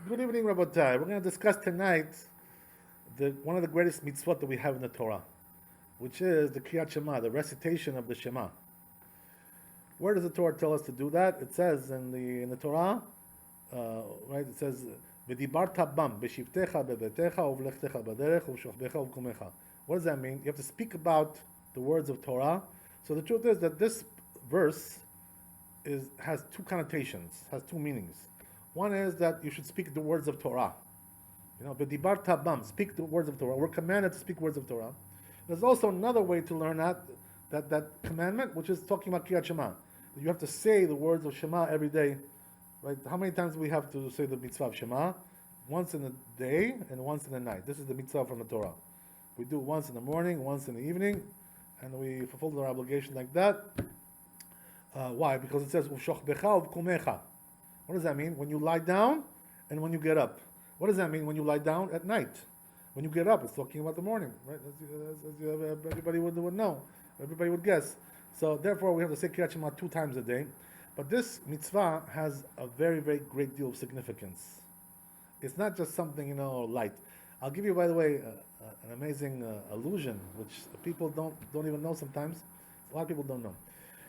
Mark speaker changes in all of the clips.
Speaker 1: Good evening, Rabbi. We're going to discuss tonight one of the greatest mitzvot that we have in the Torah, which is the Kriyat Shema, the recitation of the Shema. Where does the Torah tell us to do that? It says in the Torah, right? It says, "V'dibarta bam b'shivtecha bebetecha uvlechtecha baderech uv'shochbecha uv'kumecha." What does that mean? You have to speak about the words of Torah. So the truth is that this verse has two connotations, has two meanings. One is that you should speak the words of Torah. B'dibarta bam, speak the words of Torah. We're commanded to speak words of Torah. There's also another way to learn that commandment, which is talking about Kriyat Shema. You have to say the words of Shema every day, right? How many times do we have to say the mitzvah of Shema? Once in the day and once in the night. This is the mitzvah from the Torah. We do it once in the morning, once in the evening, and we fulfill our obligation like that. Why? Because it says "Uv'shochbecha uv'kumecha." What does that mean? When you lie down and when you get up. What does that mean when you lie down at night? When you get up, it's talking about the morning, right? As everybody would know. Everybody would guess. So therefore, we have to say Kriyat Shema 2 times a day. But this mitzvah has a very, very great deal of significance. It's not just something, light. I'll give you, by the way, an amazing allusion, which people don't even know sometimes. A lot of people don't know.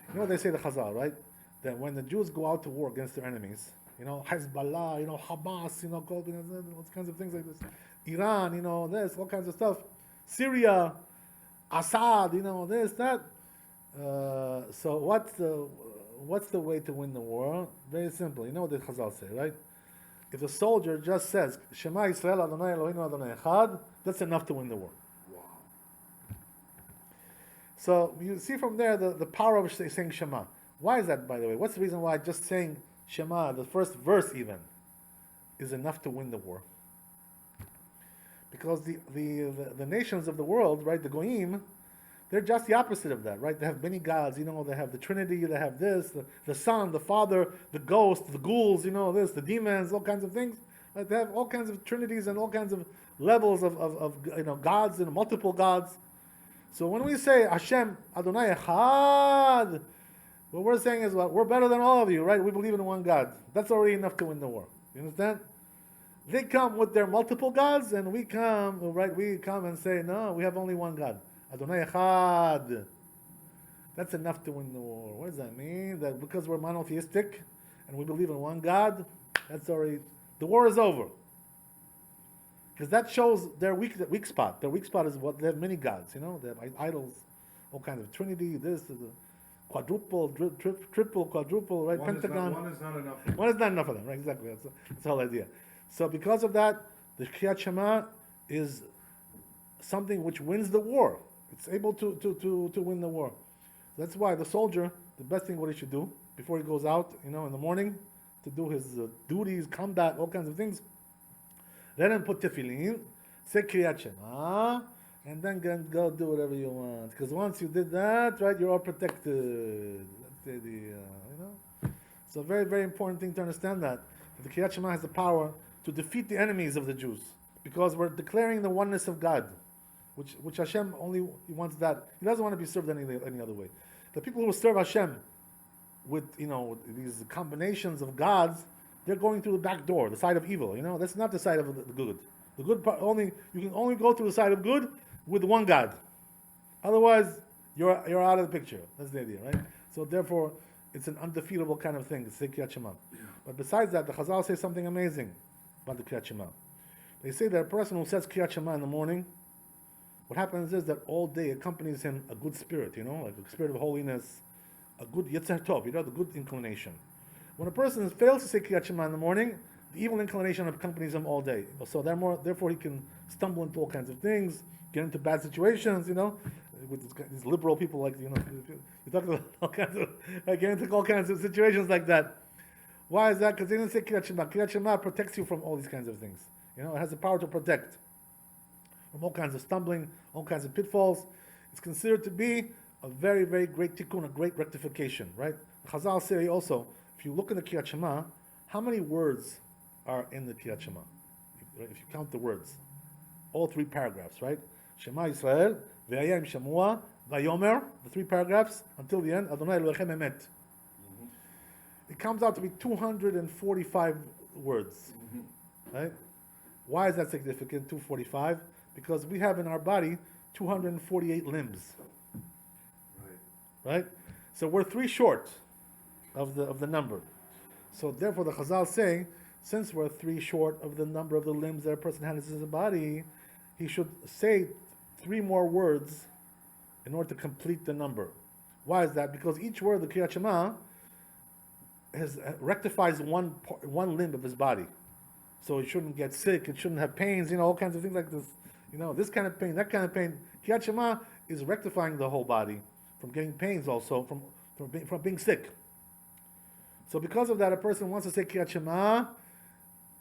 Speaker 1: You know what they say, the Chazal, right? That when the Jews go out to war against their enemies, Hezbollah, Hamas, all kinds of things like this. Iran, this, all kinds of stuff. Syria, Assad, this, that. So what's the way to win the war? Very simple. You know what the Chazal say, right? If the soldier just says, Shema Yisrael Adonai Eloheinu Adonai Echad, that's enough to win the war. Wow. So you see from there the power of saying Shema. Why is that, by the way? What's the reason why just saying Shema, the first verse even, is enough to win the war? Because the nations of the world, right, the Goyim, they're just the opposite of that, right? They have many gods, they have the Trinity, they have this, the Son, the Father, the ghosts, the ghouls, this, the demons, all kinds of things. Right? They have all kinds of trinities and all kinds of levels of gods and multiple gods. So when we say Hashem Adonai Echad, what we're saying is, we're better than all of you, right? We believe in one God. That's already enough to win the war. You understand? They come with their multiple gods, and we come, right? We come and say, no, we have only one God. Adonai Echad. That's enough to win the war. What does that mean? That because we're monotheistic and we believe in one God, that's already, the war is over. Because that shows their weak spot. Their weak spot is what they have many gods, they have idols, all kinds of Trinity, this, quadruple, triple, quadruple, right? Pentagon.
Speaker 2: One is not enough.
Speaker 1: One is not enough of them, right? Exactly. That's the whole idea. So because of that, the Kriyat Shema is something which wins the war. It's able to win the war. That's why the soldier, the best thing what he should do before he goes out, in the morning, to do his duties, combat, all kinds of things, let him put tefillin, say Kriyat Shema, and then go do whatever you want. Because once you did that, right, you're all protected. That's the So very, very important thing to understand that the Kriyat Shema has the power to defeat the enemies of the Jews. Because we're declaring the oneness of God. Which Hashem only wants that. He doesn't want to be served any other way. The people who serve Hashem with these combinations of gods, they're going through the back door, the side of evil. That's not the side of the good. The good part you can only go through the side of good with one God. Otherwise, you're out of the picture. That's the idea, right? So therefore, it's an undefeatable kind of thing. Say Kriyat Shema. Yeah. But besides that, the Chazal say something amazing about the Kriyat Shema. They say that a person who says Kriyat Shema in the morning, what happens is that all day accompanies him a good spirit, like a spirit of holiness, a good Yetzer Tov, the good inclination. When a person fails to say Kriyat Shema in the morning, the evil inclination accompanies him all day. So therefore he can stumble into all kinds of things, get into bad situations, with these liberal people, like, you talk about all kinds of, get into all kinds of situations like that. Why is that? Because they didn't say Kriyat Shema. Kriyat Shema protects you from all these kinds of things. It has the power to protect from all kinds of stumbling, all kinds of pitfalls. It's considered to be a very, very great tikkun, a great rectification, right? Chazal say also, if you look in the Kriyat Shema, how many words are in the Kriyat Shema? If you count the words, all 3 paragraphs, right? Shema Yisrael, Ve'ayim Shemua, Vayomer, the 3 paragraphs, until the end, Adonai Elohechem Emet. It comes out to be 245 words. right? Why is that significant? 245, because we have in our body 248 limbs, right? So we're 3 short of the number. So therefore, the Chazal say, since we're 3 short of the number of the limbs that a person has in his body, he should say 3 more words in order to complete the number. Why is that? Because each word, the Kriyat Shema, rectifies one limb of his body. So he shouldn't get sick, it shouldn't have pains, all kinds of things like this. This kind of pain, that kind of pain. Kriyat Shema is rectifying the whole body from getting pains also, from being sick. So because of that, a person wants to say Kriyat Shema.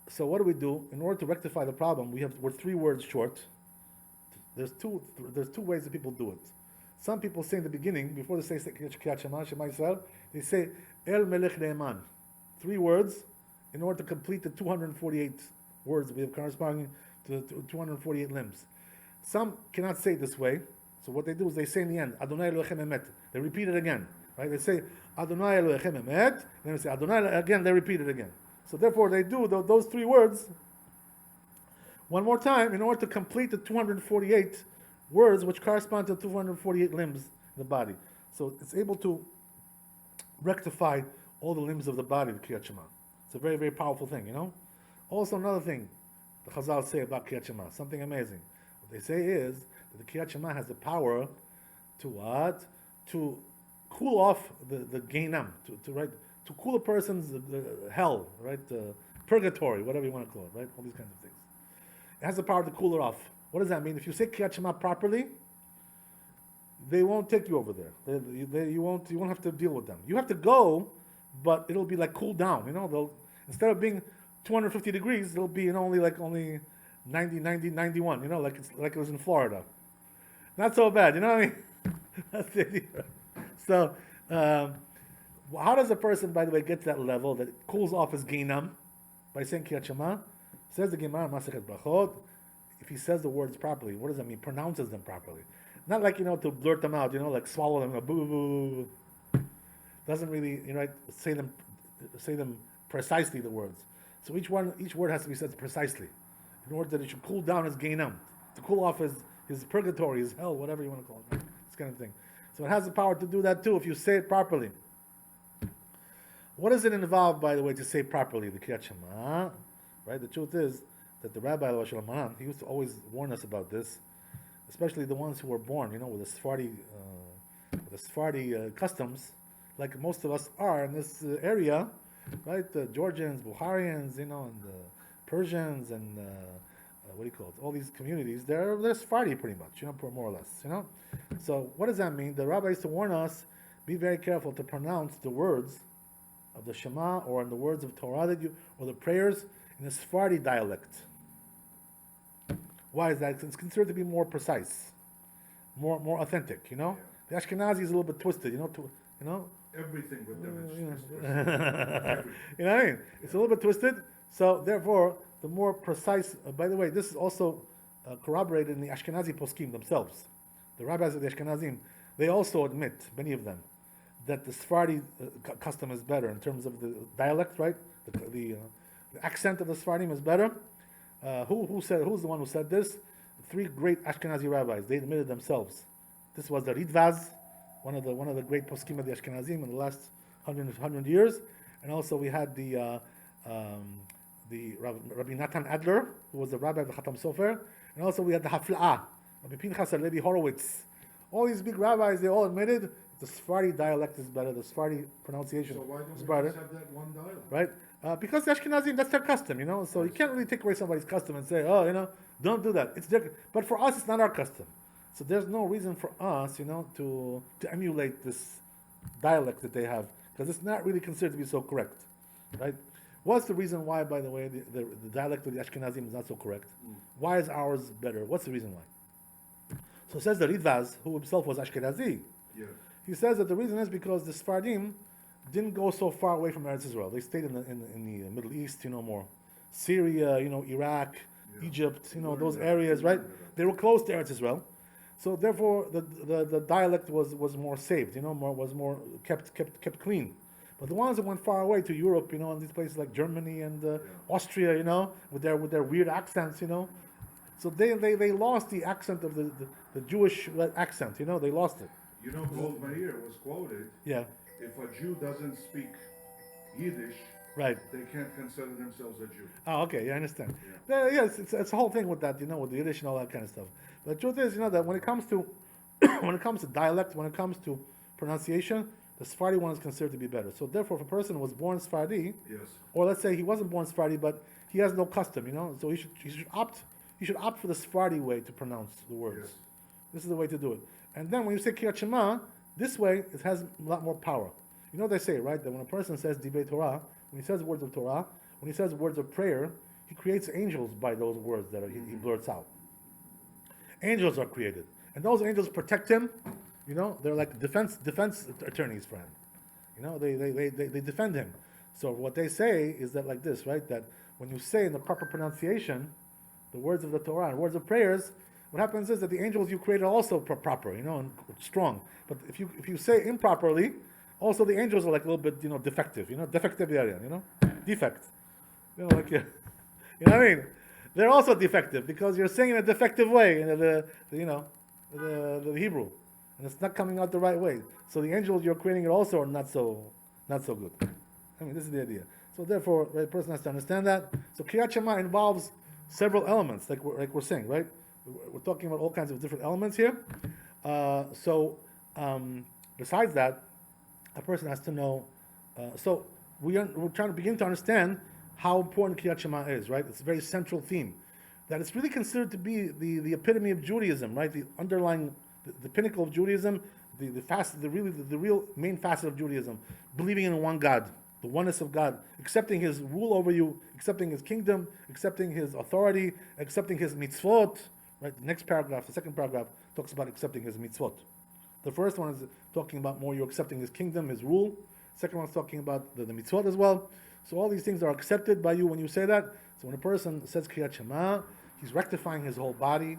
Speaker 1: So what do? In order to rectify the problem, we're 3 words short. There's two ways that people do it. Some people say in the beginning, before they say Kriyat Shema, Shema Yisrael, they say El Melech Ne'eman. 3 words in order to complete the 248 words that we have corresponding to 248 limbs. Some cannot say it this way. So what they do is they say in the end, Adonai Elohechem Emet. They repeat it again. Right? They say Adonai Elohechem Emet, and then they say Adonai again, they repeat it again. So therefore they do those 3 words one more time in order to complete the 248 words which correspond to 248 limbs in the body. So it's able to rectify all the limbs of the body, the Kriyat Shema. It's a very, very powerful thing, Also another thing the Chazal say about Kriyat Shema, something amazing. What they say is that the Kriyat Shema has the power to what? To cool off the Geinam, to cool a person's hell, right? Purgatory, whatever you want to call it, right? All these kinds of things. It has the power to cool it off. What does that mean? If you say Kriyat Shema properly, they won't take you over there. You won't have to deal with them. You have to go, but it'll be like cooled down. They'll, instead of being 250 degrees, it'll be only 90, 91. Like it was in Florida. Not so bad. You know what I mean? That's the idea. So, how does a person, by the way, get to that level that it cools off his Geinam? By saying Kriyat Shema. Says the Gemara, Masechet Brachot, if he says the words properly, what does that mean? Pronounces them properly. Not like, to blurt them out, like swallow them, boo, boo, boo. Doesn't really, say them precisely, the words. So each word has to be said precisely, in order that it should cool down his Geinam, to cool off his purgatory, his hell, whatever you want to call it, this kind of thing. So it has the power to do that too, if you say it properly. What does it involve, by the way, to say properly, the Kriyat Shema? Right? The truth is that the Rabbi, he used to always warn us about this, especially the ones who were born, with the Sephardi customs, like most of us are in this area, right? The Georgians, Bukharians, and the Persians, and all these communities, they're Sephardi pretty much, more or less, So what does that mean? The Rabbi used to warn us, be very careful to pronounce the words of the Shema or in the words of Torah or the prayers in the Sephardi dialect. Why is that? It's considered to be more precise, more authentic.
Speaker 2: Yeah.
Speaker 1: The Ashkenazi is a little bit twisted.
Speaker 2: Everything with them is
Speaker 1: You know
Speaker 2: everything.
Speaker 1: what I mean? It's a little bit twisted. So therefore, the more precise. By the way, this is also corroborated in the Ashkenazi poskim themselves. The rabbis of the Ashkenazim, they also admit, many of them, that the Sephardi custom is better in terms of the dialect, right? The accent of the Sephardim is better. Who's the one who said this? 3 great Ashkenazi rabbis. They admitted themselves. This was the Ridvaz, one of the great poskim of the Ashkenazim in the last 100 years, and also we had the Rabbi Natan Adler, who was the rabbi of the Khatam Sofer, and also we had the Hafla'ah, Rabbi Pinchas Levi Horowitz. All these big rabbis, they all admitted the Sephardi dialect is better, the Sephardi pronunciation
Speaker 2: So why don't
Speaker 1: is
Speaker 2: we
Speaker 1: better.
Speaker 2: just have that one dialect?
Speaker 1: Right? Because the Ashkenazim, that's their custom, So you can't really take away somebody's custom and say, don't do that. It's their, but for us, it's not our custom. So there's no reason for us, to emulate this dialect that they have, because it's not really considered to be so correct, right? What's the reason why, by the way, the dialect of the Ashkenazim is not so correct? Why is ours better? What's the reason why? So says the Ridvaz, who himself was Ashkenazi.
Speaker 2: Yeah.
Speaker 1: He says that the reason is because the Sephardim didn't go so far away from Eretz Israel. They stayed in the Middle East, more Syria, Iraq, Egypt, those areas, right? They were close to Eretz Israel, so therefore the dialect was more saved, was more kept clean. But the ones that went far away to Europe, in these places like Germany and Austria, with their weird accents, so they lost the accent of the Jewish accent, they lost it.
Speaker 2: Gold Meir was quoted,
Speaker 1: Yeah,
Speaker 2: if a Jew doesn't speak Yiddish,
Speaker 1: right.
Speaker 2: they can't consider themselves a Jew.
Speaker 1: Oh, okay, yeah, I understand. Yeah, it's a whole thing with that, with the Yiddish and all that kind of stuff. But the truth is, that when it comes to when it comes to dialect, when it comes to pronunciation, the Sephardi one is considered to be better. So therefore, if a person was born Sephardi,
Speaker 2: Yes.
Speaker 1: or let's say he wasn't born Sephardi, but he has no custom, so he should opt for the Sephardi way to pronounce the words.
Speaker 2: Yes.
Speaker 1: This is the way to do it. And then when you say Kriyat Shema, this way it has a lot more power. You know what they say, right? That when a person says Divrei Torah, when he says words of Torah, when he says words of prayer, he creates angels by those words that he blurts out. Angels are created, and those angels protect him. They're like defense attorneys for him. They defend him. So what they say is that like this, right? That when you say in the proper pronunciation, the words of the Torah and words of prayers, what happens is that the angels you created are also proper, and strong. But if you say improperly, also the angels are like a little bit, defective, defect. Like you know what I mean? They're also defective because you're saying in a defective way, the Hebrew, and it's not coming out the right way. So the angels you're creating are also not so good. I mean, this is the idea. So therefore, the person has to understand that. So Kriyat Shema involves several elements, like we're saying, right? We're talking about all kinds of different elements here. Besides that, a person has to know. We're trying to begin to understand how important Kriyat Shema is, right? It's a very central theme. That it's really considered to be the epitome of Judaism, right? The underlying, the pinnacle of Judaism, the real main facet of Judaism, believing in one God, the oneness of God, accepting His rule over you, accepting His kingdom, accepting His authority, accepting His mitzvot. Right. The next paragraph, the second paragraph, talks about accepting His mitzvot. The first one is talking about more you're accepting His kingdom, His rule. Second one's talking about the mitzvot as well. So all these things are accepted by you when you say that. So when a person says Kriyat Shema, he's rectifying his whole body.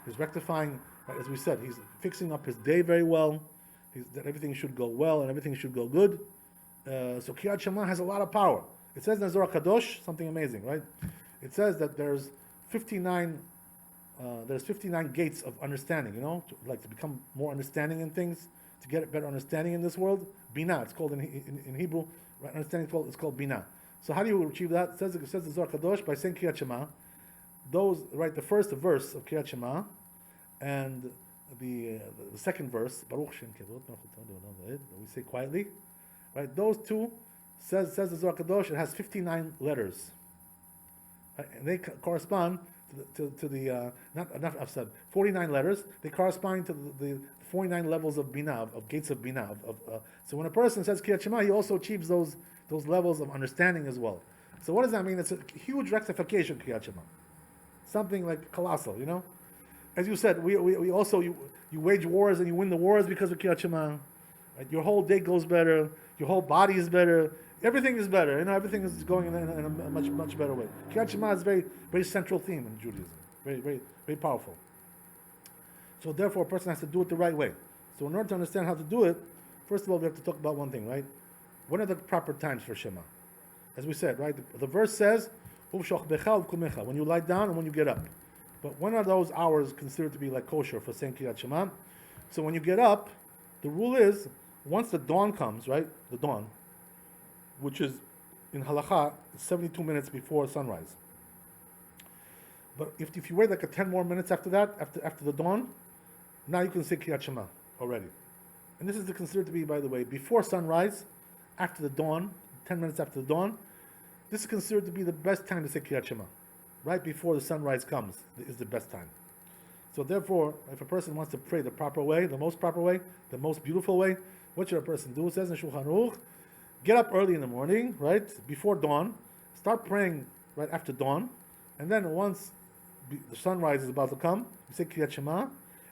Speaker 1: He's rectifying, right, as we said, he's fixing up his day very well. That everything should go well and everything should go good. So Kriyat Shema has a lot of power. It says in Zohar Kadosh something amazing, right? It says that there's 59 gates of understanding, to become more understanding in things, to get a better understanding in this world. Bina, it's called in Hebrew, right? Understanding it's called Bina. So how do you achieve that? It says the Zohar Kadosh by saying Kriyat Shema. The first verse of Kriyat Shema, and the second verse, Baruch Shem Kevod, we say quietly, right? Those two says the Zohar Kadosh. It has 59 letters, right? And they correspond to the 49 letters. They correspond to the 49 levels of Bina, of gates of Bina. So when a person says Kriyat Shema, he also achieves those levels of understanding as well. So what does that mean? It's a huge rectification, Kriyat Shema. Something like colossal, As you said, we also, you wage wars and you win the wars because of Kriyat Shema. Right? Your whole day goes better. Your whole body is better. Everything is better. Everything is going in a much, much better way. Kriyat Shema is a very, very central theme in Judaism. Very, very, very powerful. So therefore, a person has to do it the right way. So in order to understand how to do it, first of all, we have to talk about one thing, right? When are the proper times for Shema? As we said, right? The verse says, when you lie down and when you get up. But when are those hours considered to be like kosher for saying Kriyat Shema? So when you get up, the rule is, once the dawn comes, right? The dawn, which is in halakha, 72 minutes before sunrise. But if you wait like 10 more minutes after that, after the dawn, now you can say Kriyat Shema already. And this is considered to be, by the way, before sunrise, after the dawn, 10 minutes after the dawn. This is considered to be the best time to say Kriyat Shema. Right before the sunrise comes is the best time. So therefore, if a person wants to pray the proper way, the most proper way, the most beautiful way, what should a person do? It says in Shulchan Aruch, get up early in the morning, right, before dawn, start praying right after dawn, and then once the sunrise is about to come, you say Kriyat Shema,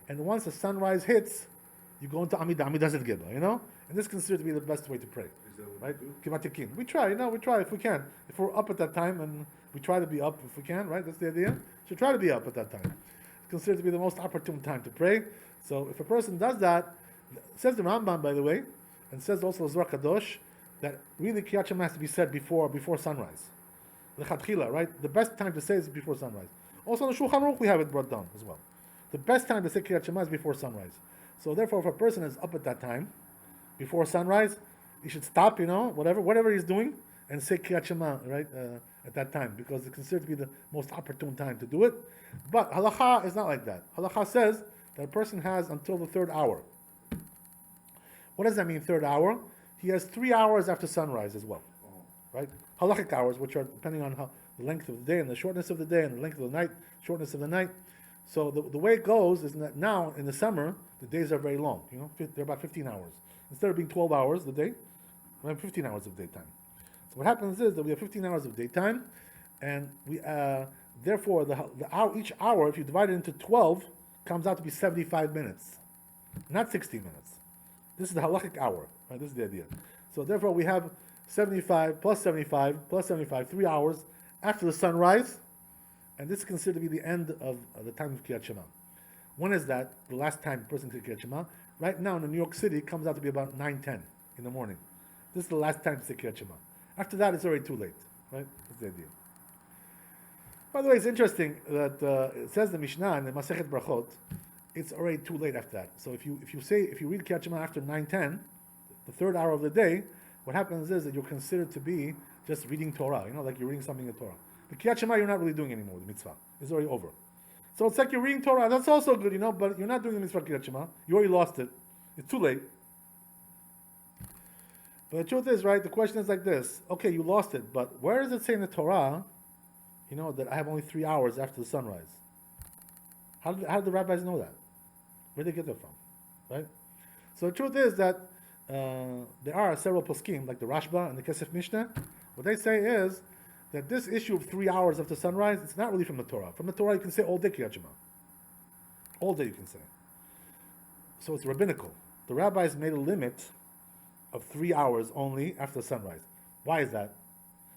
Speaker 1: and once the sunrise hits, you go into Amidah Zedgeba, and this is considered to be the best way to pray. Right? We try, if we can. If we're up at that time, and we try to be up if we can, right? That's the idea. Should try to be up at that time. It's considered to be the most opportune time to pray. So if a person does that, says the Rambam, by the way, and says also Zohar Kadosh, that really Kriyat Shema has to be said before sunrise. L'chatchila, right? The best time to say is before sunrise. Also in the Shulchan Aruch we have it brought down as well. The best time to say Kriyat Shema is before sunrise. So therefore, if a person is up at that time, before sunrise, he should stop, whatever he's doing, and say Kriyat Shema, right, at that time, because it's considered to be the most opportune time to do it. But halacha is not like that. Halacha says that a person has until the third hour. What does that mean, third hour? He has 3 hours after sunrise as well, right? Halachic hours, which are depending on the length of the day and the shortness of the day and the length of the night, shortness of the night. So the way it goes is that now in the summer the days are very long. They're about 15 hours instead of being 12 hours the day. We have 15 hours of daytime. So what happens is that we have 15 hours of daytime, and we therefore the hour, each hour, if you divide it into 12, comes out to be 75 minutes, not 60 minutes. This is the halachic hour, right? This is the idea. So therefore we have 75 plus 75 plus 75, 3 hours after the sunrise, and this is considered to be the end of the time of Kriyat Shema. When is that? The last time a person can Kriyat Shema. Right now in New York City, it comes out to be about 9:10 in the morning. This is the last time to say Kriyat Shema. After that, it's already too late, right? That's the idea. By the way, it's interesting that it says the Mishnah in the Masechet Brachot, it's already too late after that. So if you read Kriyat Shema after 9:10, the third hour of the day, what happens is that you're considered to be just reading Torah, like you're reading something in Torah. The Kriyat Shema you're not really doing anymore, the mitzvah. It's already over. So it's like you're reading Torah, that's also good, but you're not doing the mitzvah Kriyat Shema. You already lost it. It's too late. But the truth is, right, the question is like this. Okay, you lost it, but where does it say in the Torah, that I have only 3 hours after the sunrise? How did the rabbis know that? Where did they get that from? Right? So the truth is that there are several poskim, like the Rashba and the Kesef Mishnah. What they say is that this issue of 3 hours after sunrise, it's not really from the Torah. From the Torah, you can say all day Kriyat Shema. All day you can say. So it's rabbinical. The rabbis made a limit of 3 hours only after sunrise. Why is that?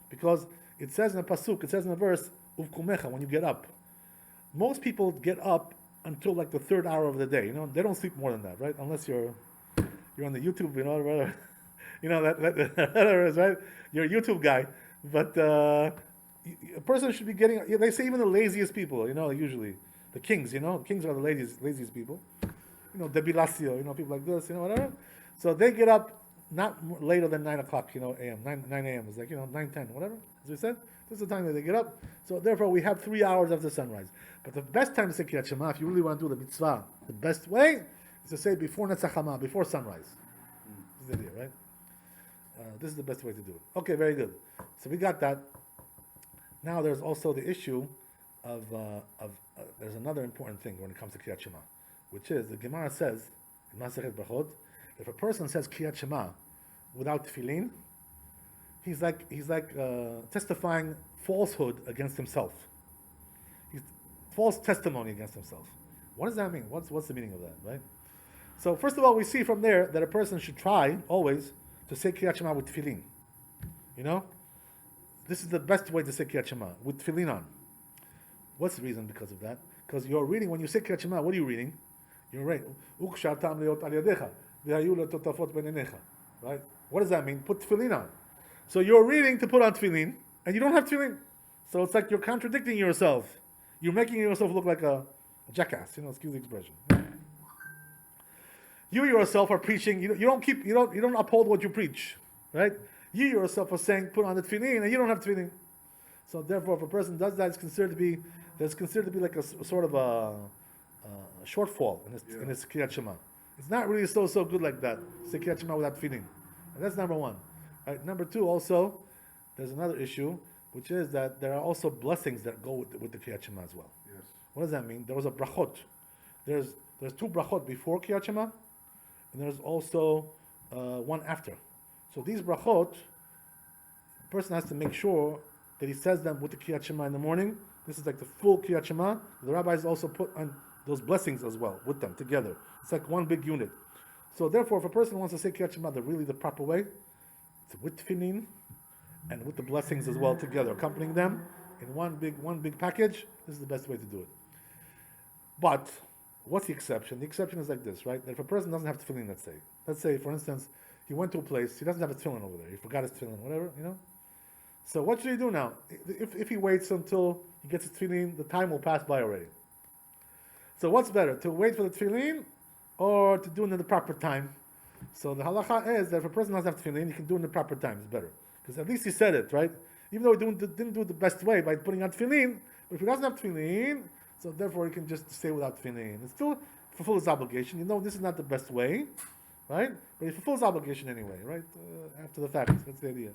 Speaker 1: Because it says in the pasuk, it says in the verse, uvkumecha, when you get up. Most people get up until like the third hour of the day. They don't sleep more than that, right? Unless you're on the YouTube, whatever. That is, right? You're a YouTube guy. But a person should be getting, they say even the laziest people, usually. The kings, kings are the laziest people. Debi Lassio, people like this, whatever. So they get up not later than 9 o'clock, a.m. 9 a.m. is like, 9:10, whatever, as we said. This is the time that they get up. So therefore, we have 3 hours after sunrise. But the best time to say Kriyat Shema, if you really want to do the mitzvah, the best way is to say before Netzach Hama, before sunrise. This is the idea, right? This is the best way to do it. Okay, very good. So we got that. Now there's also the issue of there's another important thing when it comes to Kriyat Shema, which is the Gemara says in Masechet Brachot, if a person says Kriyat Shema without tefillin, he's like testifying falsehood against himself. He's false testimony against himself. What does that mean? What's the meaning of that, right? So first of all, we see from there that a person should try always to say Kriyat Shema with tefillin. This is the best way to say Kriyat Shema, with tefillin on. What's the reason because of that? Because you're reading, when you say Kriyat Shema, what are you reading? You're right. Right? What does that mean? Put tefillin on. So you're reading to put on tefillin, and you don't have tefillin. So it's like you're contradicting yourself. You're making yourself look like a jackass, excuse the expression. You yourself are preaching, you don't uphold what you preach, right? You yourself are saying put on the tefillin, and you don't have tefillin. So therefore, if a person does that, it's considered to be like a sort of a shortfall in his Kriyat Shema. It's not really so good like that. Say Kriyat Shema without tefillin. And that's number one. Right? Number two, also, there's another issue, which is that there are also blessings that go with the Kriyat Shema as well.
Speaker 2: Yes.
Speaker 1: What does that mean? There was a brachot. There's 2 brachot before Kriyat Shema, and there's also one after. So these brachot, the person has to make sure that he says them with the Kriyat Shema in the morning. This is like the full Kriyat Shema. The rabbis also put on those blessings as well with them together. It's like one big unit. So therefore, if a person wants to say Kriyat Shema the proper way, it's with tefillin and with the blessings as well together, accompanying them in one big package. This is the best way to do it. But what's the exception? The exception is like this, right? That if a person doesn't have tefillin, let's say for instance, he went to a place, he doesn't have his tefillin over there. He forgot his tefillin, whatever, you know. So what should he do now? If he waits until he gets his tefillin, the time will pass by already. So what's better, to wait for the tefillin or to do it in the proper time? So the halacha is that if a person doesn't have tefillin, he can do it in the proper time. It's better. Because at least he said it, right? Even though he didn't do it the best way by putting on tefillin, but if he doesn't have tefillin, so therefore he can just stay without tefillin. It still fulfills his obligation. You know this is not the best way, right? But he fulfills obligation anyway, right? After the fact, that's the idea.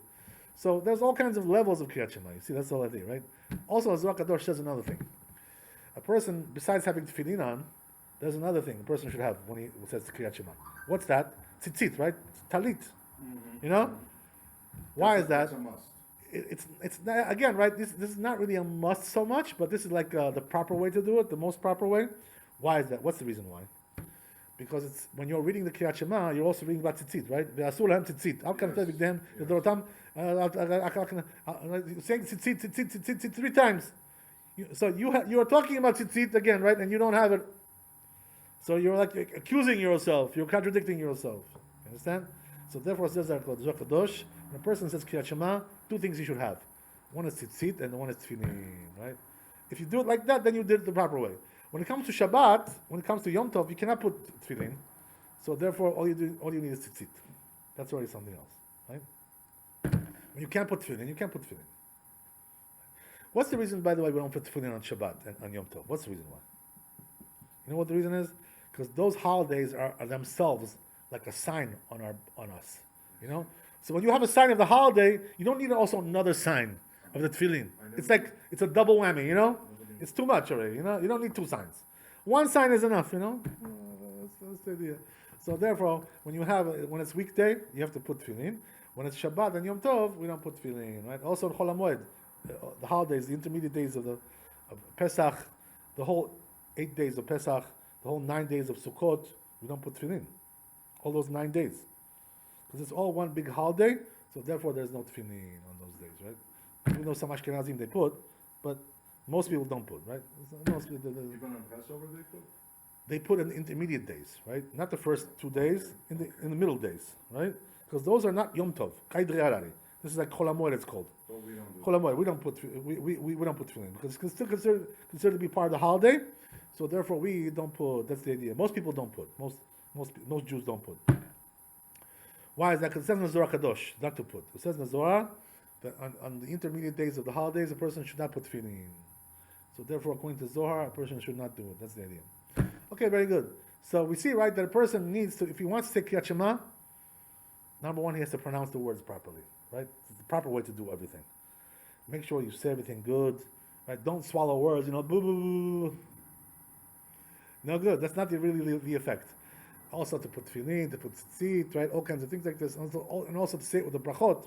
Speaker 1: So there's all kinds of levels of Kriyat Shema. You see, that's the whole idea, right? Also, Zohar Kadosh says another thing. A person, besides having tefillin on, there's another thing a person should have when he says Kriyat Shema. What's that? Tzitzit, right? Talit. You know? Why is that?
Speaker 2: That's a must.
Speaker 1: It's not, again, right? This is not really a must so much, but this is like the proper way to do it, the most proper way. Why is that? What's the reason why? Because it's when you're reading the Kriyat Shema, you're also reading about tzitzit, right? Ve'asur lahem tzitzit. How can I tell them? Saying tzitzit 3 times. So you are talking about tzitzit again, right? And you don't have it. So you're like accusing yourself. You're contradicting yourself. You understand? So therefore, it says that Zohar Kadosh, when a person says Kriyat Shema, 2 things he should have. One is tzitzit and one is tefillin, right? If you do it like that, then you did it the proper way. When it comes to Shabbat, when it comes to Yom Tov, you cannot put tefillin. So therefore, all you need is tzitzit. That's already something else, right? When you can't put tefillin, you can't put tefillin. What's the reason, by the way, we don't put tefillin on Shabbat and on Yom Tov? What's the reason why? You know what the reason is? Because those holidays are themselves like a sign on us. You know? So when you have a sign of the holiday, you don't need also another sign of the tefillin. It's like, it's a double whammy, you know? It's too much already, you know? You don't need 2 signs. 1 sign is enough, you know? That's the idea. So therefore, when it's weekday, you have to put tefillin. When it's Shabbat and Yom Tov, we don't put tefillin, right? Also, Chol HaMoed, the holidays, the intermediate days of Pesach, the whole 8 days of Pesach, the whole 9 days of Sukkot, we don't put tefillin. All those 9 days. Because it's all one big holiday, so therefore there's no tefillin on those days, right? Even though some Ashkenazim they put, but most people don't put, right?
Speaker 2: Even on Passover
Speaker 1: they put in the intermediate days, right? Not the first 2 days, in the middle days, right? Because those are not Yom Tov. This is like Chol HaMoed, it's called.
Speaker 2: But we don't do
Speaker 1: Chol HaMoed, we don't put tefillin because it's still considered to be part of the holiday. So therefore, we don't put. That's the idea. Most people don't put. Most Jews don't put. Why is that? Because it says in the Zohar Kadosh not to put. It says in the Zohar that on the intermediate days of the holidays, a person should not put tefillin. So therefore, according to Zohar, a person should not do it. That's the idea. Okay, very good. So we see, right, that a person needs to, if he wants to say Kriyat Shema, number 1, he has to pronounce the words properly, right? It's the proper way to do everything. Make sure you say everything good, right? Don't swallow words, boo, boo, boo. No good. That's not really the effect. Also to put tefillin, to put tzitzit, right? All kinds of things like this. And also to say it with the brachot.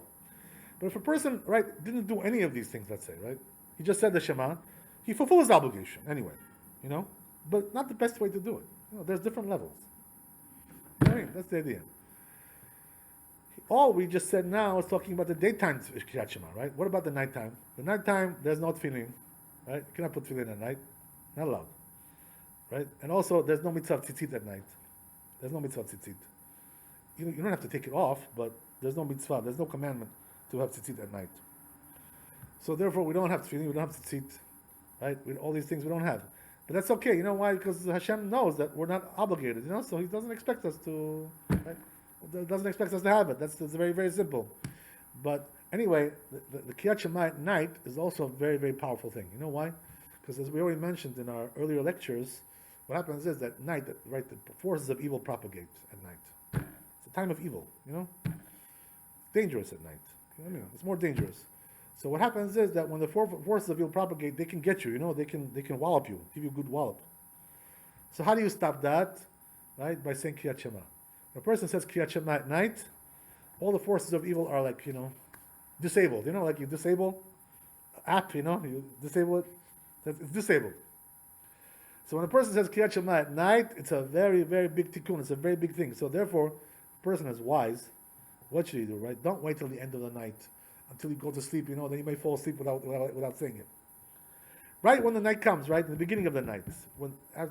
Speaker 1: But if a person, right, didn't do any of these things, let's say, right? He just said the Shema, he fulfilled his obligation anyway, But not the best way to do it. There's different levels. Right? That's the idea. All we just said now is talking about the daytime Kriyat Shema, right? What about the nighttime? The nighttime, there's no tefillin, right? You cannot put tefillin at night. Not allowed. Right? And also, there's no mitzvah tzitzit at night. There's no mitzvah tzitzit. You don't have to take it off, but there's no mitzvah. There's no commandment to have tzitzit at night. So therefore, we don't have tefillin, we don't have tzitzit. Right? All these things we don't have. But that's okay. You know why? Because Hashem knows that we're not obligated, so He doesn't expect us to, right? Doesn't expect us to have it. That's very, very simple. But anyway, the Kriyat Shema at night is also a very, very powerful thing. You know why? Because as we already mentioned in our earlier lectures, what happens is that at night, right, the forces of evil propagate at night. It's a time of evil, It's dangerous at night. It's more dangerous. So what happens is that when the forces of evil propagate, they can get you, They can wallop you, give you a good wallop. So how do you stop that? Right? By saying Kriyat Shema. When a person says Kriyat Shema at night, all the forces of evil are like, disabled. Like you disable app, you disable it. It's disabled. So when a person says Kriyat Shema at night, it's a very, very big tikkun. It's a very big thing. So therefore, a person is wise. What should he do, right? Don't wait till the end of the night, until you go to sleep, then you may fall asleep without saying it. Right when the night comes, right, in the beginning of the night,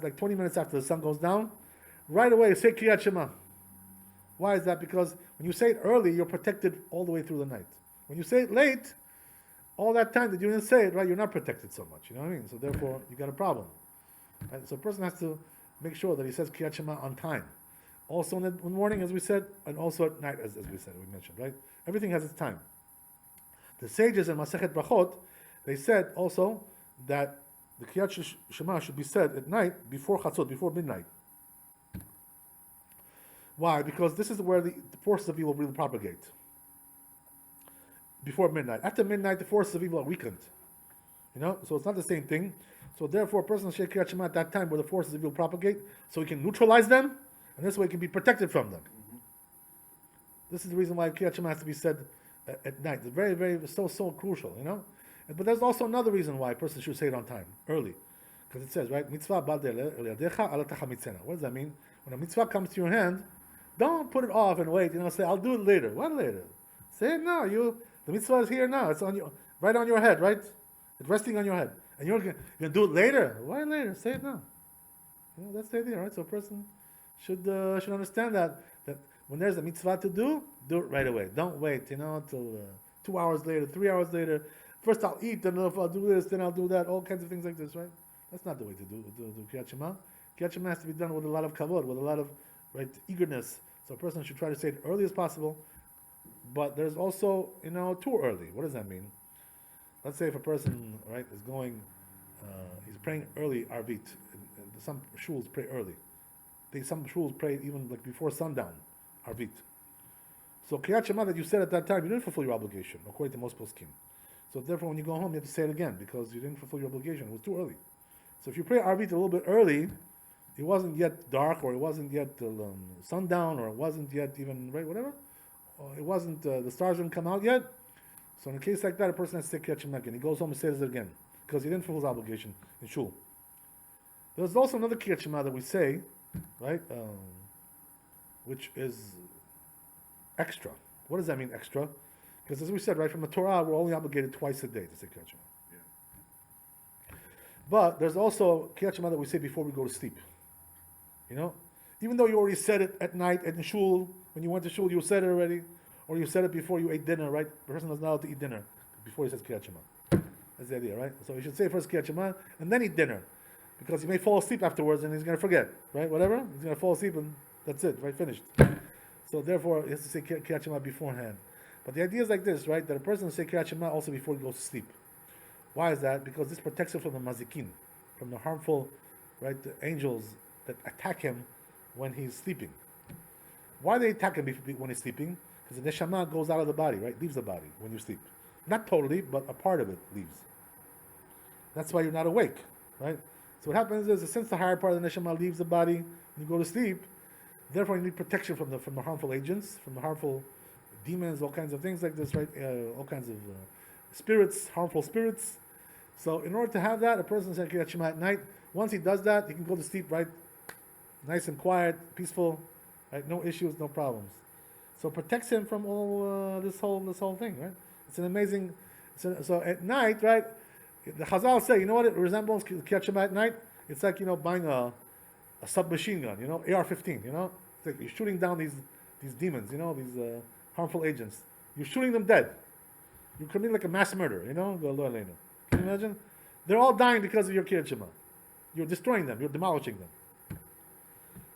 Speaker 1: like 20 minutes after the sun goes down, right away say Kriyat Shema. Why is that? Because when you say it early, you're protected all the way through the night. When you say it late, all that time that you didn't say it, right, you're not protected so much. You know what I mean? So therefore, you got a problem. Right? So a person has to make sure that he says Kriyat Shema on time. Also in the morning, as we said, and also at night, as we said, we mentioned, right? Everything has its time. The sages in Masechet Brachot, they said also that the Kriyat Shema should be said at night before Chatzot, before midnight. Why? Because this is where the forces of evil really propagate. Before midnight. After midnight, the forces of evil are weakened. You know? So it's not the same thing. So therefore, a person should say Kriyat Shema at that time where the forces of evil propagate, so he can neutralize them, and this way he can be protected from them. Mm-hmm. This is the reason why Kriyat Shema has to be said at night. It's very, very, so crucial, you know? But there's also another reason why a person should say it on time, early. Because it says, right, mitzvah ba'al de'le'adecha ala tachamitzena. What does that mean? When a mitzvah comes to your hand, don't put it off and wait, say, I'll do it later. What later? Say it now. The mitzvah is here now. It's on you, right on your head, right? It's resting on your head. And you're going to do it later. Why later? Say it now. That's the idea, right? So a person should understand that when there's a mitzvah to do it right away. Don't wait, till 2 hours later, 3 hours later. First I'll eat, then I'll do this, then I'll do that. All kinds of things like this, right? That's not the way to do Kriyat Shema. Kriyat Shema has to be done with a lot of kavod, with a lot of eagerness. So a person should try to say it early as possible. But there's also, too early. What does that mean? Let's say if a person, is going, he's praying early Arvit. Some shuls pray early. Some shuls pray even before sundown, Arvit. So Kriyat Shema that you said at that time, you didn't fulfill your obligation, according to most poskim. So therefore, when you go home, you have to say it again because you didn't fulfill your obligation. It was too early. So if you pray Arvit a little bit early, it wasn't yet dark, or it wasn't yet sundown, or it wasn't yet even whatever. Or it wasn't the stars didn't come out yet. So in a case like that, a person has to say Kriyat Shema again. He goes home and says it again because he didn't fulfill his obligation in shul. There's also another Kriyat Shema that we say, which is extra. What does that mean, extra? Because as we said, from the Torah, we're only obligated twice a day to say Kriyat Shema. Yeah. But there's also Kriyat Shema that we say before we go to sleep. Even though you already said it at night in shul, when you went to shul, you said it already, or you said it before you ate dinner, right? The person is not allowed to eat dinner before he says Kriyat Shema. That's the idea, right? So you should say first Kriyat Shema and then eat dinner, because he may fall asleep afterwards and he's going to forget, right? Whatever, he's going to fall asleep and that's it, right? Finished. So therefore, he has to say Kriyat Shema beforehand. But the idea is like this, right? That a person will say Kriyat Shema also before he goes to sleep. Why is that? Because this protects him from the mazikin, from the harmful, the angels that attack him when he's sleeping. Why do they attack him when he's sleeping? Because the neshama goes out of the body, leaves the body when you sleep. Not totally, but a part of it leaves. That's why you're not awake, right? So what happens is, since the higher part of the neshama leaves the body when you go to sleep, therefore you need protection from the harmful agents, from the harmful demons, all kinds of things like this, all kinds of spirits, harmful spirits. So in order to have that, a person says Kriyat Shema at night. Once he does that, he can go to sleep, nice and quiet, peaceful, no issues, no problems. So it protects him from all this whole thing, right? It's an amazing. So at night, the Chazal say, you know what it resembles Kriyat Shema at night? It's like buying a submachine gun, AR-15. It's like you're shooting down these demons, these harmful agents. You're shooting them dead. You're committing like a mass murder, Can you imagine? They're all dying because of your Kriyat Shema. You're destroying them. You're demolishing them.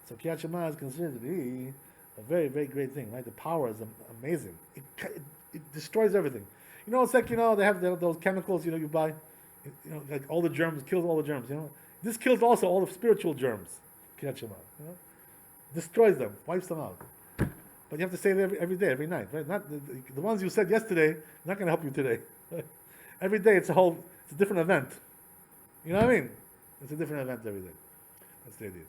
Speaker 1: So Kriyat Shema is considered to be a very, very great thing, right? The power is amazing. It destroys everything. It's like, they have those chemicals, you buy, like all the germs, kills all the germs, This kills also all the spiritual germs, Kriyat Shema, Destroys them, wipes them out. But you have to say it every day, every night, right? Not the ones you said yesterday, not going to help you today. Every day it's a different event. You know what I mean? It's a different event every day. That's the idea.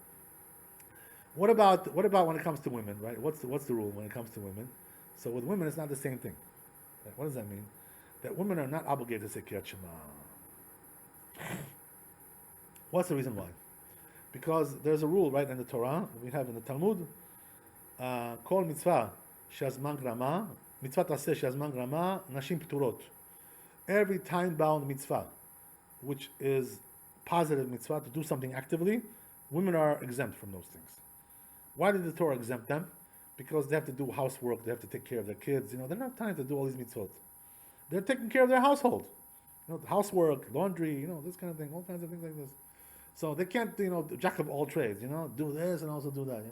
Speaker 1: What about when it comes to women, right? What's the rule when it comes to women? So with women, it's not the same thing. Right? What does that mean? That women are not obligated to say Kriyat Shema. What's the reason why? Because there's a rule, in the Torah, we have in the Talmud, Kol mitzvah she'azman grama, mitzvah taseh she'azman grama, nashim p'turot. Every time-bound mitzvah, which is positive mitzvah, to do something actively, women are exempt from those things. Why did the Torah exempt them? because they have to do housework, they have to take care of their kids. They don't have time to do all these mitzvot. They're taking care of their household. Housework, laundry, this kind of thing, all kinds of things like this. So they can't, jack of all trades, do this and also do that,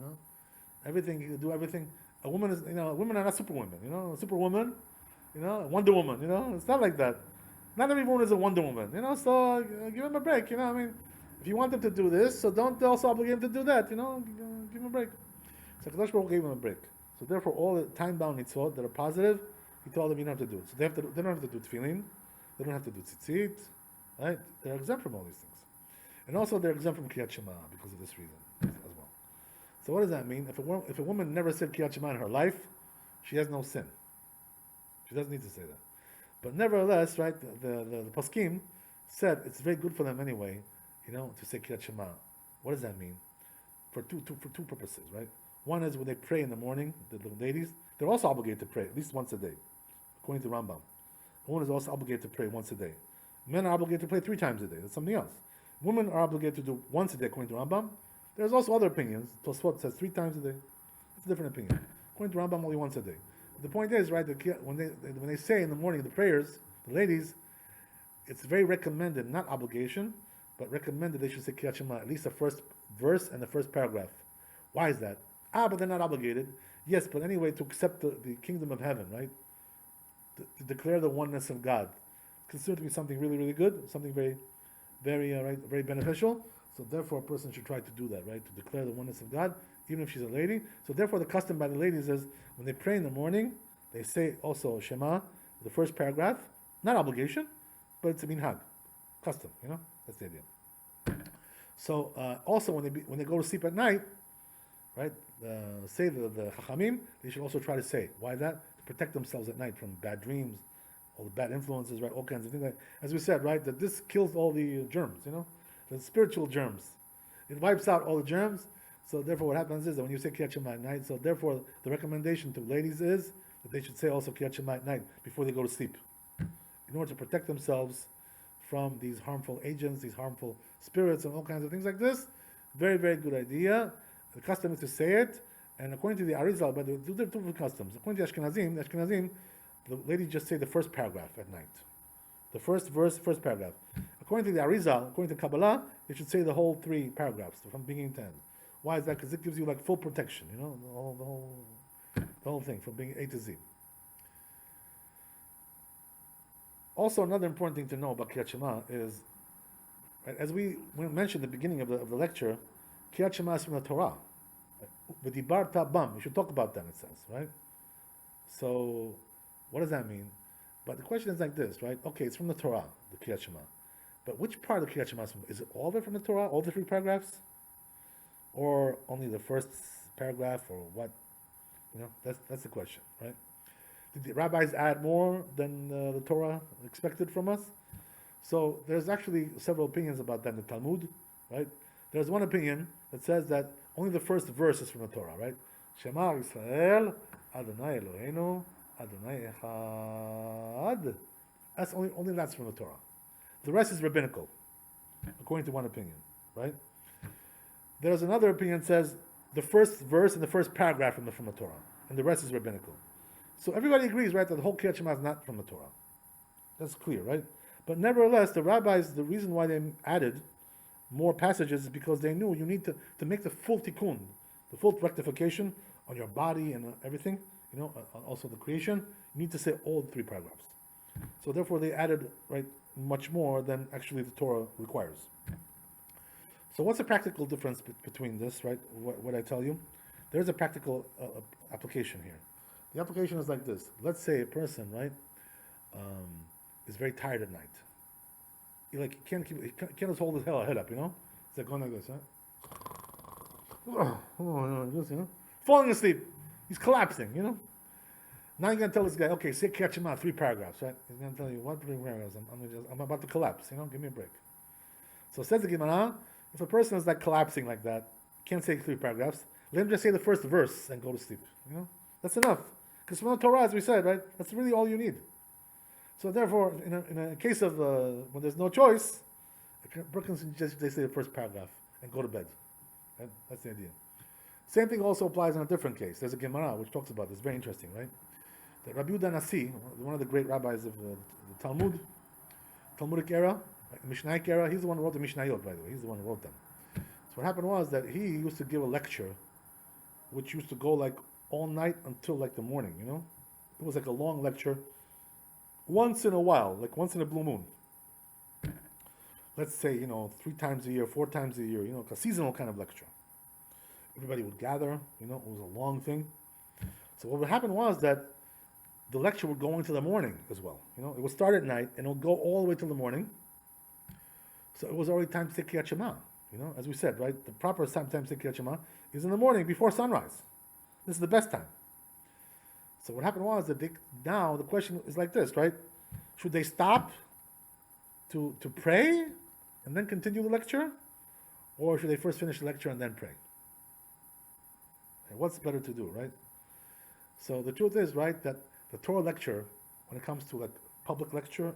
Speaker 1: Everything, you do everything. A woman is, women are not superwomen, superwoman, Wonder Woman, it's not like that. Not every woman is a Wonder Woman, so give them a break, if you want them to do this, so don't also obligate them to do that, give them a break. So Kadosh Baruch Hu gave them a break. So therefore, all the time-bound mitzvot that are positive, he told them you don't have to do it. So they don't have to do tefillin, they don't have to do tzitzit, right? They're exempt from all these things. And also they're exempt from Kriyat Shema because of this reason as well. So what does that mean? If a woman never said Kriyat Shema in her life, she has no sin. She doesn't need to say that. But nevertheless, right, the poskim said it's very good for them anyway, to say Kriyat Shema. What does that mean? For two purposes, right? One is when they pray in the morning, the ladies, they're also obligated to pray at least once a day, according to Rambam. A woman is also obligated to pray once a day. Men are obligated to pray 3 times a day. That's something else. Women are obligated to do once a day, according to Rambam. There's also other opinions. Tosfot says 3 times a day. It's a different opinion. According to Rambam, only once a day. But the point is, right, that when they say in the morning the prayers, the ladies, it's very recommended, not obligation, but recommended they should say Kriyat Shema, at least the first verse and the first paragraph. Why is that? But they're not obligated. Yes, but anyway, to accept the kingdom of heaven, right? To declare the oneness of God. It's considered to be something really, really good, something very, very, very beneficial. So therefore, a person should try to do that, right? To declare the oneness of God, even if she's a lady. So therefore, the custom by the ladies is when they pray in the morning, they say also Shema, the first paragraph. Not obligation, but it's a minhag, custom. That's the idea. So also when they go to sleep at night, right? Say the Chachamim, they should also try to say. Why that? To protect themselves at night from bad dreams, all the bad influences, right? All kinds of things. As we said, right? That this kills all the germs, the spiritual germs. It wipes out all the germs. So therefore, what happens is that when you say Kriyat Shema at night, so therefore the recommendation to ladies is that they should say also Kriyat Shema at night before they go to sleep, in order to protect themselves from these harmful agents, these harmful spirits, and all kinds of things like this. Very, very good idea. The custom is to say it, and according to the Arizal, but there are different customs. According to Ashkenazim, the ladies just say the first paragraph at night. The first verse, first paragraph. According to the Arizal, according to Kabbalah, they should say the whole 3 paragraphs, from beginning to end. Why is that? Because it gives you full protection, the whole thing, from being A to Z. Also, another important thing to know about Kriyat Shema is, right, as we mentioned at the beginning of the lecture, Kriyat Shema is from the Torah. V'dibarta bam. We should talk about that, it says, right? So, what does that mean? But the question is like this, right? Okay, it's from the Torah, the Kriyat Shema. But which part of the Kriyat Shema is from? Is it all of it from the Torah, all the 3 paragraphs? Or only the first paragraph, or what? That's the question, right? Did the rabbis add more than the Torah expected from us? So there's actually several opinions about that in the Talmud, right? There's one opinion that says that only the first verse is from the Torah, right? Shema Yisrael, Adonai Eloheinu, Adonai Echad. That's only that's from the Torah. The rest is rabbinical, according to one opinion, right? There's another opinion that says the first verse and the first paragraph from the Torah, and the rest is rabbinical. So everybody agrees, right, that the whole Kriyat Shema is not from the Torah. That's clear, right? But nevertheless, the rabbis, the reason why they added more passages is because they knew you need to make the full tikkun, the full rectification on your body and everything, also the creation, you need to say all 3 paragraphs. So therefore they added, right, much more than actually the Torah requires. So what's the practical difference between this, right, what I tell you? There's a practical application here. The application is like this. Let's say a person, right, is very tired at night. He can't just hold his head up, It's like going like this, huh? Falling asleep. He's collapsing, Now you're going to tell this guy, okay, say Kriyat Shema, 3 paragraphs, right? He's going to tell you, what 3 paragraphs? I'm about to collapse, give me a break. So says the Gemara, if a person is collapsing like that, can't say 3 paragraphs, let him just say the first verse and go to sleep, That's enough. Because from the Torah, as we said, right, that's really all you need. So therefore, in a case of when there's no choice, a person just they say the first paragraph and go to bed. Right? That's the idea. Same thing also applies in a different case. There's a Gemara which talks about this. Very interesting, right? That Rabbi Nasi, one of the great rabbis of the Talmudic era, like the Mishnaic era, he's the one who wrote the Mishnayot, by the way. He's the one who wrote them. So what happened was that he used to give a lecture which used to go like all night until like the morning, you know? It was like a long lecture once in a while, like once in a blue moon. Let's say, 3 times a year, 4 times a year, a seasonal kind of lecture. Everybody would gather, it was a long thing. So what would happen was that the lecture would go into the morning as well. It would start at night and it would go all the way till the morning. So it was already time to take Kriyat Shema. As we said, right? The proper time to take Kriyat Shema is in the morning before sunrise. This is the best time. So what happened was that now the question is like this, right? Should they stop to pray and then continue the lecture? Or should they first finish the lecture and then pray? Okay, what's better to do, right? So the truth is, right, that the Torah lecture, when it comes to like public lecture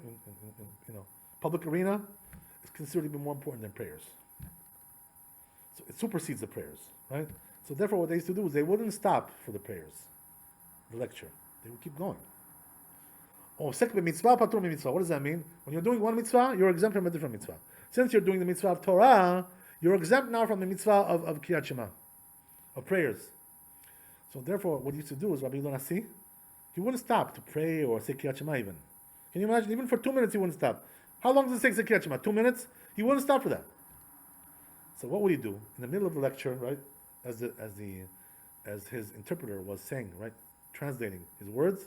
Speaker 1: in public arena, is considered to be more important than prayers. So it supersedes the prayers, right? So therefore what they used to do is they wouldn't stop for the prayers, the lecture. They would keep going. Oh, mitzvah, patur mitzvah. What does that mean? When you're doing one mitzvah, you're exempt from a different mitzvah. Since you're doing the mitzvah of Torah, you're exempt now from the mitzvah of Kriyat Shema, of prayers. So therefore, what he used to do is Rabbi Nasi, he wouldn't stop to pray or say Kriyat Shema even. Can you imagine? Even for 2 minutes, he wouldn't stop. How long does it take to say Kriyat Shema? 2 minutes? He wouldn't stop for that. So what would he do? In the middle of the lecture, right, as his interpreter was saying, right, translating his words,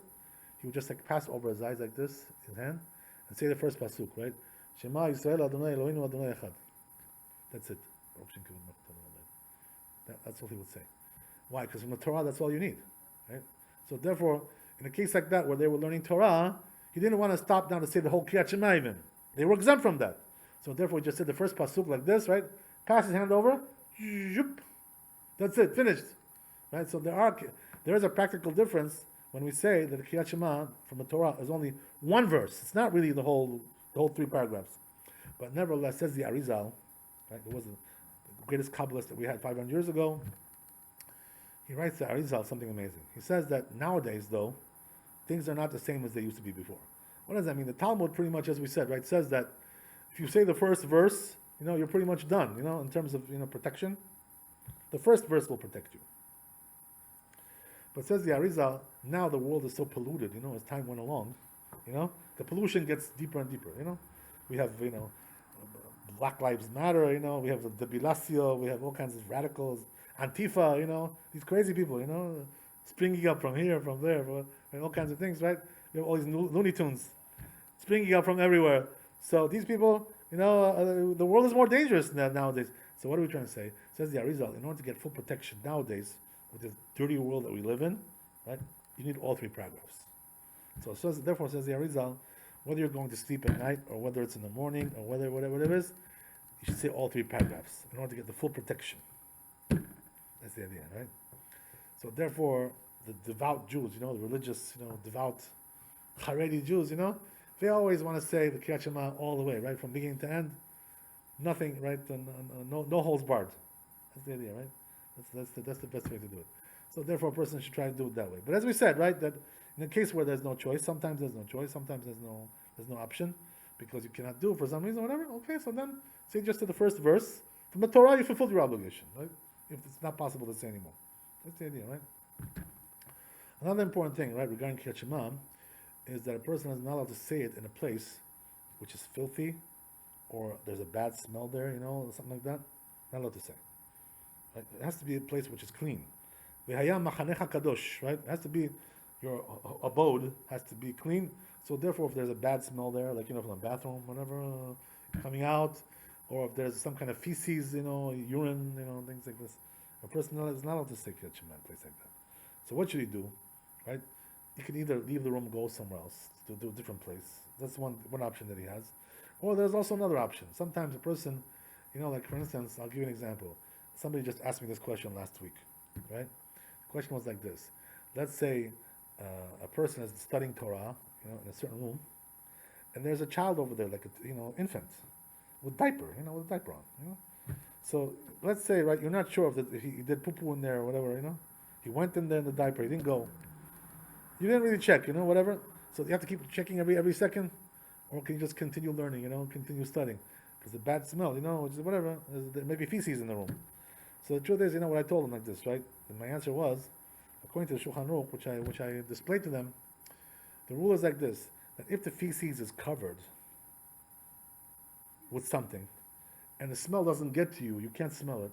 Speaker 1: he would just like pass over his eyes like this, his hand, and say the first pasuk, right? Shema Yisrael Adonai Eloheinu Adonai Echad. That's it. That's all he would say. Why? Because from the Torah, that's all you need, right? So therefore, in a case like that where they were learning Torah, he didn't want to stop down to say the whole Kriyat Shema even. They were exempt from that. So therefore, he just said the first pasuk like this, right? Pass his hand over. That's it. Finished. Right? So there is a practical difference when we say that the Kriyat Shema from the Torah is only one verse. It's not really the whole 3 paragraphs. But nevertheless, says the Arizal, right? It was the greatest Kabbalist that we had 500 years ago. He writes the Arizal something amazing. He says that nowadays, though, things are not the same as they used to be before. What does that mean? The Talmud, pretty much, as we said, right, says that if you say the first verse, you're pretty much done, in terms of, protection. The first verse will protect you. But says the Arizal, now the world is so polluted, as time went along, the pollution gets deeper and deeper, We have, Black Lives Matter, we have the Debilacio, we have all kinds of radicals, Antifa, these crazy people, springing up from here, from there, and all kinds of things, right? We have all these Looney Tunes springing up from everywhere. So these people, the world is more dangerous nowadays. So what are we trying to say? Says the Arizal, in order to get full protection nowadays, with this dirty world that we live in, right, you need all 3 paragraphs. So therefore, says the Arizal, whether you're going to sleep at night, or whether it's in the morning, or whatever it is, you should say all 3 paragraphs in order to get the full protection. That's the idea, right? So therefore, the devout Jews, the religious, devout Haredi Jews, they always want to say the Kriyat Shema all the way, right, from beginning to end. Nothing, right, no holds barred. That's the idea, right? That's the best way to do it. So therefore, a person should try to do it that way. But as we said, right, that in a case where there's no choice, sometimes there's no choice, sometimes there's no option, because you cannot do it for some reason, whatever. Okay, so then say just to the first verse from the Torah, you fulfilled your obligation, right? If it's not possible to say anymore. That's the idea, right? Another important thing, right, regarding Kriyat Shema, is that a person is not allowed to say it in a place which is filthy, or there's a bad smell there, something like that. Not allowed to say. Right? It has to be a place which is clean. V'haya machanecha kadosh, right? It has to be, your abode has to be clean. So therefore, if there's a bad smell there, like, from the bathroom, whatever, coming out, or if there's some kind of feces, urine, things like this, a person is not allowed to say Kriyat Shema in a place like that. So what should he do, right? He can either leave the room, go somewhere else, to a different place. That's one option that he has. Or there's also another option. Sometimes a person, like for instance, I'll give you an example. Somebody just asked me this question last week, right? The question was like this. Let's say a person is studying Torah, in a certain room, and there's a child over there, like infant, with diaper, with a diaper on, So let's say, right, you're not sure if he did poo-poo in there or whatever, He went in there in the diaper, he didn't go. You didn't really check, whatever. So you have to keep checking every second, or can you just continue learning, continue studying? Because the bad smell, which is whatever, there may be feces in the room. So the truth is, what I told them like this, right? And my answer was, according to the Shulchan Aruch, which I displayed to them, the rule is like this: that if the feces is covered with something, and the smell doesn't get to you, you can't smell it,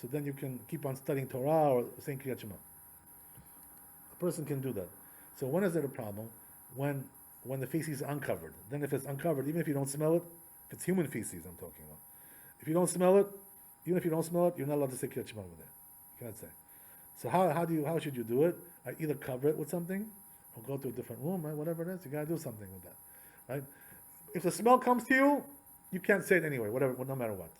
Speaker 1: so then you can keep on studying Torah or saying Kriyat Shema. A person can do that. So when is there a problem? When the feces is uncovered. Then if it's uncovered, even if you don't smell it, if it's human feces I'm talking about, if you don't smell it, even if you don't smell it, you're not allowed to say Kriyat Shema over there. You can't say. So how should you do it? Either cover it with something, or go to a different room, right? Whatever it is, you gotta do something with that, right? If the smell comes to you, you can't say it anyway, no matter what.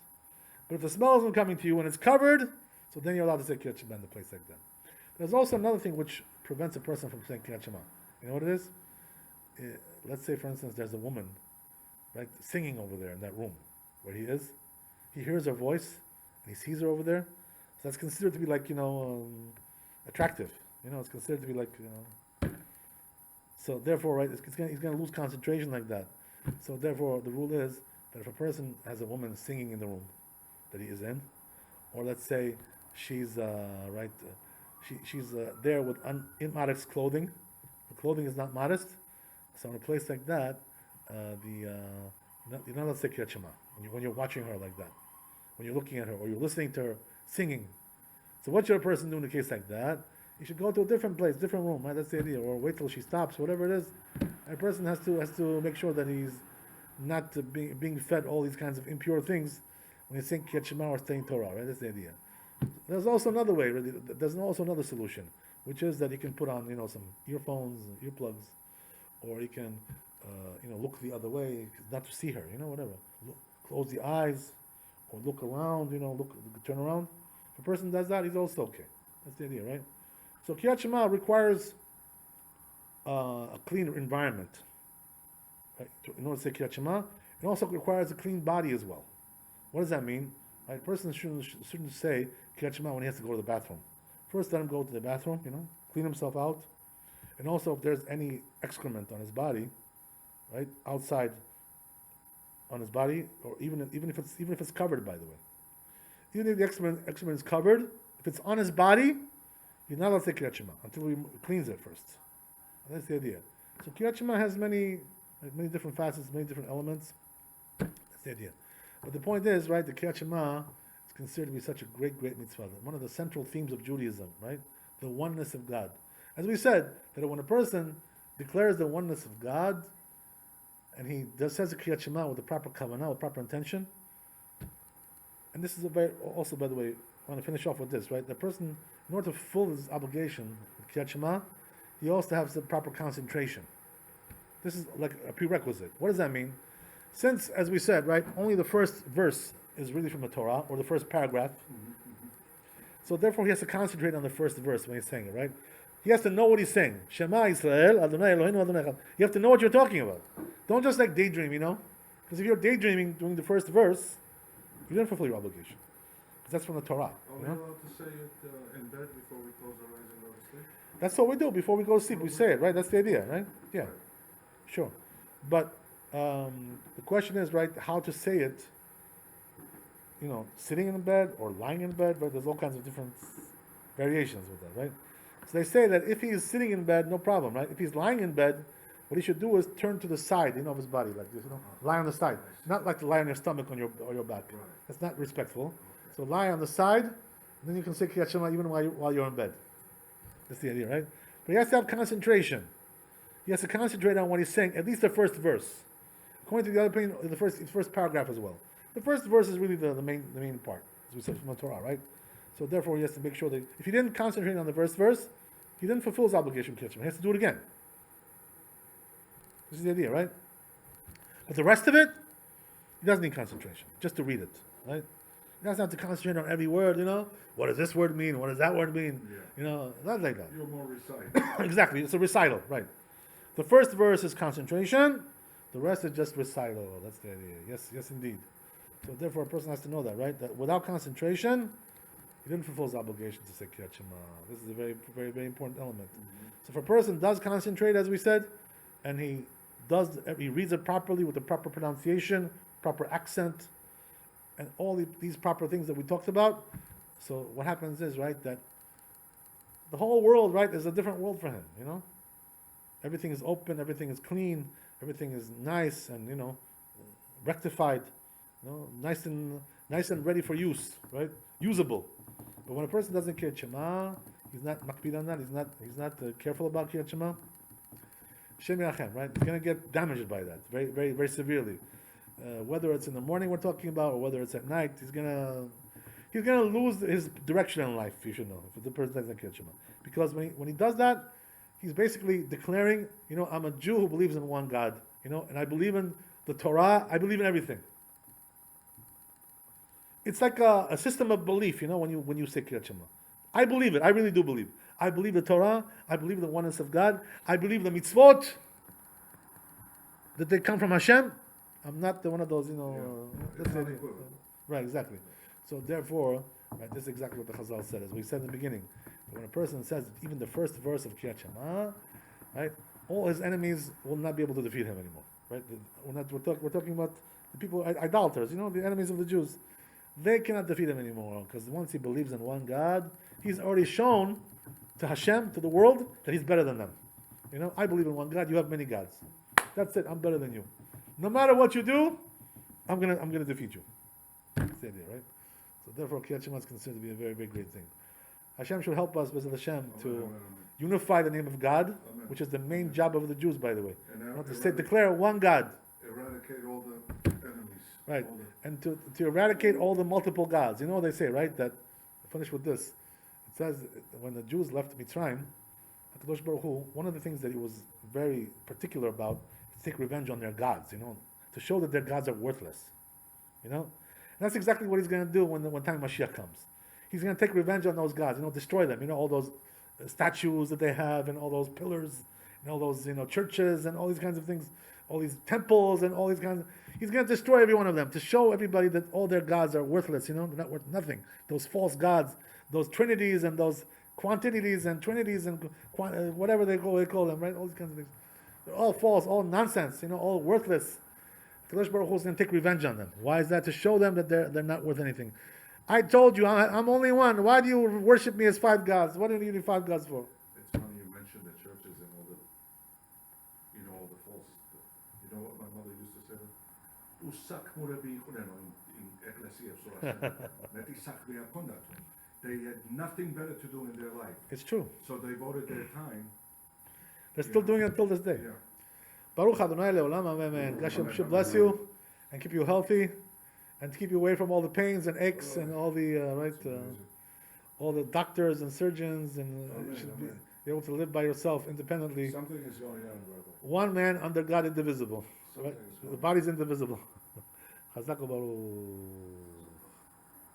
Speaker 1: But if the smell isn't coming to you and it's covered, so then you're allowed to say Kriyat Shema in a place like that. There's also another thing which prevents a person from saying Kriyat Shema. You know what it is? Let's say, for instance, there's a woman, right, singing over there in that room where he is. He hears her voice, and he sees her over there. So that's considered to be like, attractive. It's considered to be like, So therefore, right, he's going to lose concentration like that. So therefore, the rule is that if a person has a woman singing in the room that he is in, or let's say she's she's there with immodest clothing, the clothing is not modest, so in a place like that, you're not allowed to say Kriyat Shema when you're watching her like that, when you're looking at her or you're listening to her singing. So what should a person do in a case like that? You should go to a different place, different room, right? That's the idea, or wait till she stops, whatever it is. A person has to make sure that he's not being fed all these kinds of impure things when he's saying Kriyat Shema or studying Torah, right? That's the idea. There's also another way, really. There's also another solution, which is that he can put on, some earphones, earplugs, or he can, look the other way, not to see her, whatever. Close the eyes, or look around, turn around. If a person does that, he's also okay. That's the idea, right? So Kriyat Shema requires a clean environment. Right? In order to say Kriyat Shema, it also requires a clean body as well. What does that mean? Right? A person shouldn't say Kriyat Shema when he has to go to the bathroom. First, let him go to the bathroom, clean himself out, and also if there's any excrement on his body, right, outside on his body, or even if it's covered, by the way, even if the excrement is covered, if it's on his body, you're not allowed to say Kriyat Shema until he cleans it first. And that's the idea. So Kriyat Shema has many different facets, many different elements. That's the idea. But the point is, right, the Kriyat Shema is considered to be such a great mitzvah. One of the central themes of Judaism, right? The oneness of God. As we said, that when a person declares the oneness of God, and he says the Kriyat Shema with the proper kavanah, with proper intention, and this is also, by the way, I want to finish off with this, right? The person, in order to fulfill his obligation with Kriyat Shema, he also has the proper concentration. This is like a prerequisite. What does that mean? Since, as we said, right, only the first verse is really from the Torah, or the first paragraph, so therefore he has to concentrate on the first verse when he's saying it, right? He has to know what he's saying. Shema Yisrael, Adonai Eloheinu Adonai Echad. You have to know what you're talking about. Don't just like daydream, Because if you're daydreaming during the first verse, you didn't fulfill your obligation. Because that's from the Torah.
Speaker 2: Are we allowed to say it in bed before we close our eyes and go to sleep?
Speaker 1: That's what we do. Before we go to sleep, we say it, right? That's the idea, right? Yeah. Sure. But the question is, right, how to say it, sitting in bed or lying in bed, right? There's all kinds of different variations with that, right? So they say that if he is sitting in bed, no problem, right? If he's lying in bed, what he should do is turn to the side, of his body, like this, lie on the side. Not like to lie on your stomach or your back.
Speaker 2: Right.
Speaker 1: That's not respectful. So lie on the side, and then you can say Kriyat Shema even while you're in bed. That's the idea, right? But he has to have concentration. He has to concentrate on what he's saying, at least the first verse. According to the other opinion, the first paragraph as well. The first verse is really the main part, as we said from the Torah, right? So therefore, he has to make sure that if he didn't concentrate on the first verse, he didn't fulfill his obligation with Kriyat Shema. He has to do it again. This is the idea, right? But the rest of it, he doesn't need concentration, just to read it, right? He doesn't have to concentrate on every word, What does this word mean? What does that word mean?
Speaker 2: Yeah.
Speaker 1: Not like that.
Speaker 2: You're more recite.
Speaker 1: Exactly, it's a recital, right? The first verse is concentration, the rest is just recital. That's the idea. Yes, indeed. So therefore, a person has to know that, right? That without concentration, he didn't fulfill his obligation to say Kriyat Shema. This is a very, very, very important element. So if a person does concentrate, as we said, and he reads it properly with the proper pronunciation, proper accent, and all these proper things that we talked about, so what happens is, right, that the whole world, right, is a different world for him, you know? Everything is open, everything is clean, everything is nice and, you know, rectified, you know, nice and ready for use, right? Usable. But when a person doesn't Kriyat Shema, he's not makpid on that, he's not careful about Kriyat Shema, Shem Yachem, right? He's going to get damaged by that, very, very, very severely. Whether it's in the morning we're talking about, or whether it's at night, he's gonna lose his direction in life. You should know if the person doesn't Kriyat Shema, because when he does that, he's basically declaring, you know, I'm a Jew who believes in one God, you know, and I believe in the Torah. I believe in everything. It's like a system of belief, you know, when you say Kriyat Shema. I believe it. I really do believe. I believe the Torah. I believe the oneness of God. I believe the mitzvot that they come from Hashem. I'm not one of those, you know. Right, exactly. So therefore, right, this is exactly what the Chazal said, as we said in the beginning. When a person says even the first verse of Kriyat Shema, right, all his enemies will not be able to defeat him anymore. Right? We're talking about the people, idolaters, you know, the enemies of the Jews. They cannot defeat him anymore, because once he believes in one God, he's already shown to Hashem, to the world, that he's better than them. You know, I believe in one God, you have many gods. That's it, I'm better than you. No matter what you do, I'm gonna defeat you. That's the idea, right? So therefore, Kriyat Shema is considered to be a very, very great thing. Hashem should help us, B'ezrat Hashem, to unify the name of God, which is the main job of the Jews, by the way. To declare one God.
Speaker 2: Eradicate all the enemies.
Speaker 1: Right, and to eradicate all the multiple gods. You know what they say, right? That, I'll finish with this. It says, when the Jews left Mitzrayim, HaKadosh Baruch Hu, one of the things that he was very particular about is to take revenge on their gods, you know, to show that their gods are worthless. You know? And that's exactly what he's going to do when time Mashiach comes. He's going to take revenge on those gods, you know, destroy them, you know, all those statues that they have, and all those pillars, and all those, you know, churches, and all these kinds of things, all these temples, and all these kinds of... He's going to destroy every one of them to show everybody that all their gods are worthless, you know, they're not worth nothing. Those false gods, those trinities and those quantities and trinities and whatever they call them, right? All these kinds of things. They're all false, all nonsense, you know, all worthless. Kadosh Baruch Hu is going to take revenge on them. Why is that? To show them that they're not worth anything. I told you, I'm only one. Why do you worship me as five gods? What do you need five gods for?
Speaker 2: It's funny you mentioned the churches and all the, you know, all the false. You know what my mother used to say? They had nothing better to do in their life.
Speaker 1: It's true.
Speaker 2: So they voted their time.
Speaker 1: They're still doing it until this day.
Speaker 2: Yeah.
Speaker 1: Baruch Adonai Leolam, amen. God should bless you and keep you healthy and to keep you away from all the pains and aches and all the all the doctors and surgeons, and you should be able to live by yourself independently.
Speaker 2: Something is going on, brother.
Speaker 1: One man under God indivisible. Right? The body's indivisible. Chazak Baruch.